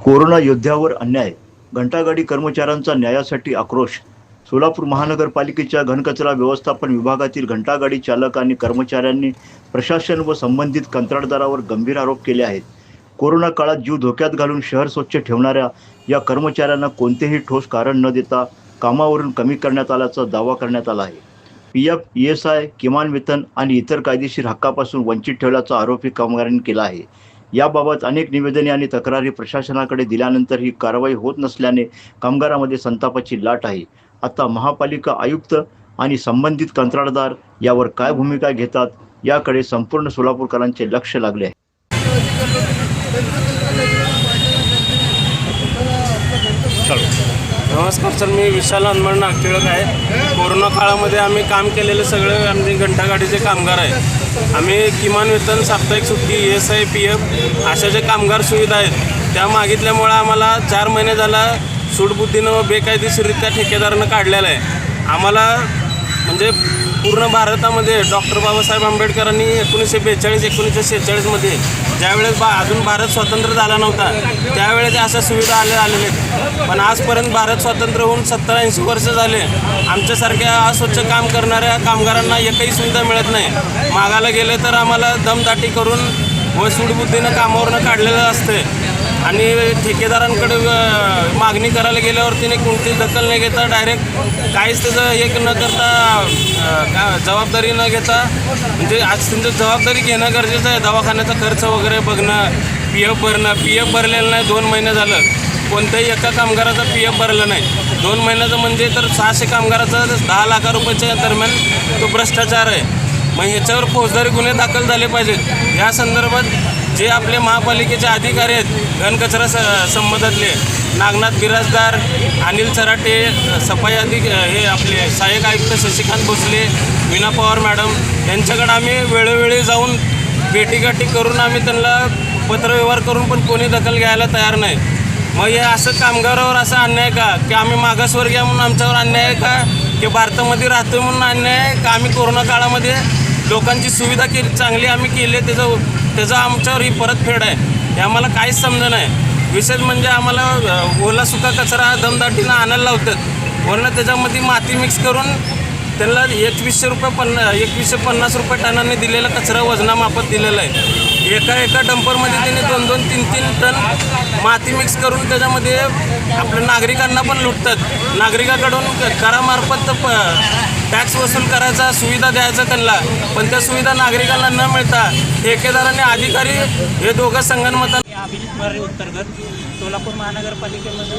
Corona योद्ध्यावर अन्याय, घंटागाडी कर्मचाऱ्यांचा न्यायासाठी आक्रोश. सोलापूर महानगरपालिकेच्या घनकचरा व्यवस्थापन विभागातील घंटागाडी चालक आणि कर्मचाऱ्यांनी प्रशासन व संबंधित कंत्राटदारावर गंभीर आरोप केले आहेत. कोरोना काळात जीव धोक्यात घालून शहर स्वच्छ ठेवणाऱ्या या कर्मचाऱ्यांना कोणतेही ठोस कारण न देता कामावरून कमी करण्यात आल्याचा दावा करण्यात आला आहे. PF, ESI, किमान वेतन आणि इतर कायदेशीर हक्कापासून वंचित ठेवल्याचा आरोपही कामगारांनी केला आहे. याबाबत अनेक निवेदने आणि तक्रारी प्रशासनाकडे दिल्यानंतर ही कारवाई होत नसल्याने कामगारांमध्ये संतापाची लाट आहे. आता महापालिका आयुक्त आणि संबंधित कंत्राटदार यावर काय भूमिका घेतात याकडे संपूर्ण सोलापूरकरांचे लक्ष लागले आहे. नमस्कार सर, मी विशाल हनुमान नागटिळक आहे. कोरोना काळामध्ये आम्ही काम केलेले सगळे आमचे घंटागाडीचे कामगार आहे. आम्ही किमान वेतन, साप्ताहिक सुट्टी, ESI, PF अशा जे कामगार सुविधा आहेत त्या मागितल्यामुळे आम्हाला 4 महिने झाला सूडबुद्धीनं व बेकायदेशीररित्या ठेकेदारानं काढलेलं आहे. आम्हाला म्हणजे पूर्ण भारतामध्ये डॉक्टर बाबासाहेब आंबेडकरांनी 1942-1946मध्ये ज्यावेळेस अजून भारत स्वतंत्र झाला नव्हता त्यावेळेस अशा सुविधा आलेल्या आहेत. पण आजपर्यंत भारत स्वतंत्र होऊन 70-80 वर्ष झाले. आमच्यासारख्या अस्वच्छ काम करणाऱ्या कामगारांना एकही सुविधा मिळत नाही. मागायला गेले तर आम्हाला दमदाटी करून व सूडबुद्धीनं कामावरनं काढलेलं असते आणि ठेकेदारांकडे मागणी करायला गेल्यावर तिने कोणतीच दखल न घेता डायरेक्ट काहीच त्याचं एक न करता जबाबदारी न घेता म्हणजे आज त्यांचं जबाबदारी घेणं गरजेचं आहे. दवाखान्याचा खर्च वगैरे बघणं, PF भरणं. PF भरलेलं नाही 2 महिने झालं. कोणत्याही एका कामगाराचा PF भरला नाही 2 महिन्याचं म्हणजे तर 600 कामगाराचा 10 लाख रुपयाच्या दरम्यान तो भ्रष्टाचार आहे. मग ह्याच्यावर फौजदारी गुन्हे दाखल झाले पाहिजेत. या संदर्भात जे आपले महापालिकेचे अधिकारी आहेत घनकचरा संबंधातले नागनाथ बिराजदार, अनिल चराटे, सफाई हे आपले सहाय्यक आयुक्त शशिकांत भोसले, मीना पवार मॅडम यांच्याकडे आम्ही वेळोवेळी जाऊन भेटीगाठी करून आम्ही त्यांना पत्रव्यवहार करून पण कोणी दखल घ्यायला तयार नाही. मग हे असं कामगारावर असा अन्याय का की आम्ही मागासवर्गीय म्हणून आमच्यावर अन्याय आहे का की भारतामध्ये राहतो म्हणून अन्याय आहे का आम्ही कोरोना काळामध्ये लोकांची सुविधा चांगली आम्ही केली त्याचा आमच्यावर ही परतफेड आहे. हे आम्हाला काहीच समजत नाही. विशेष म्हणजे आम्हाला ओला सुका कचरा दमदाटीनं आणायला लावतात. वरनं त्याच्यामध्ये माती मिक्स करून त्यांना 2150 रुपये टनाने दिलेला कचरा वजनामापात दिलेला आहे. एका डंपरमध्ये त्यांनी 2-2, 3-3 टन माती मिक्स करून त्याच्यामध्ये आपल्या नागरिकांना पण लुटतात. नागरिकाकडून करामार्फत टॅक्स वसूल करायचा, सुविधा द्यायचा त्यांना, पण त्या सुविधा नागरिकांना न मिळता ठेकेदार आणि अधिकारी हे दोघं संगनमताने अभिजित मर्रे अंतर्गत सोलापूर महानगरपालिकेमध्ये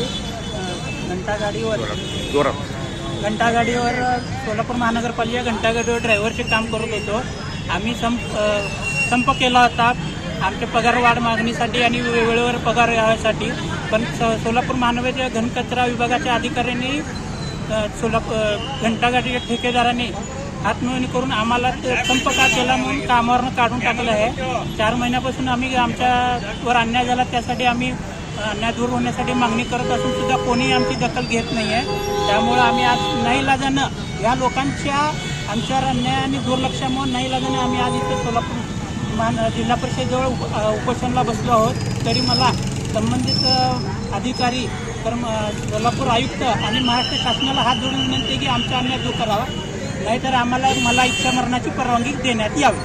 घंटागाडीवर सोलापूर महानगरपालिका घंटागाडीवर ड्रायव्हरचे काम करत होतो. आम्ही संप केला होता आमच्या पगार वाढ मागणीसाठी आणि वेळेवर पगार यासाठी. पण सोलापूर महानगरच्या घनकचरा विभागाच्या अधिकाऱ्यांनी घंटागाडीच्या ठेकेदारांनी हातमिळवणी करून आम्हाला संप का केला म्हणून कामावरनं काढून टाकलं आहे. 4 महिन्यापासून आम्ही आमच्यावर अन्याय झाला त्यासाठी आम्ही अन्याय दूर होण्यासाठी मागणी करत असून सुद्धा कोणीही आमची दखल घेत नाही आहे. त्यामुळं आम्ही आज नाईलाजानं या लोकांच्या आमच्यावर अन्याय आणि दुर्लक्षामुळे नाईलाजानं आम्ही आज इथे सोलापूर जिल्हा परिषदेजवळ उपोषणाला बसलो आहोत. तरी मला संबंधित अधिकारी सोलापूर आयुक्त आणि महाराष्ट्र शासनाला हात जोडून विनंती की आमचा अन्याय दूर करावा, नाहीतर मला इच्छा मरणाची परवानगी देण्यात यावी.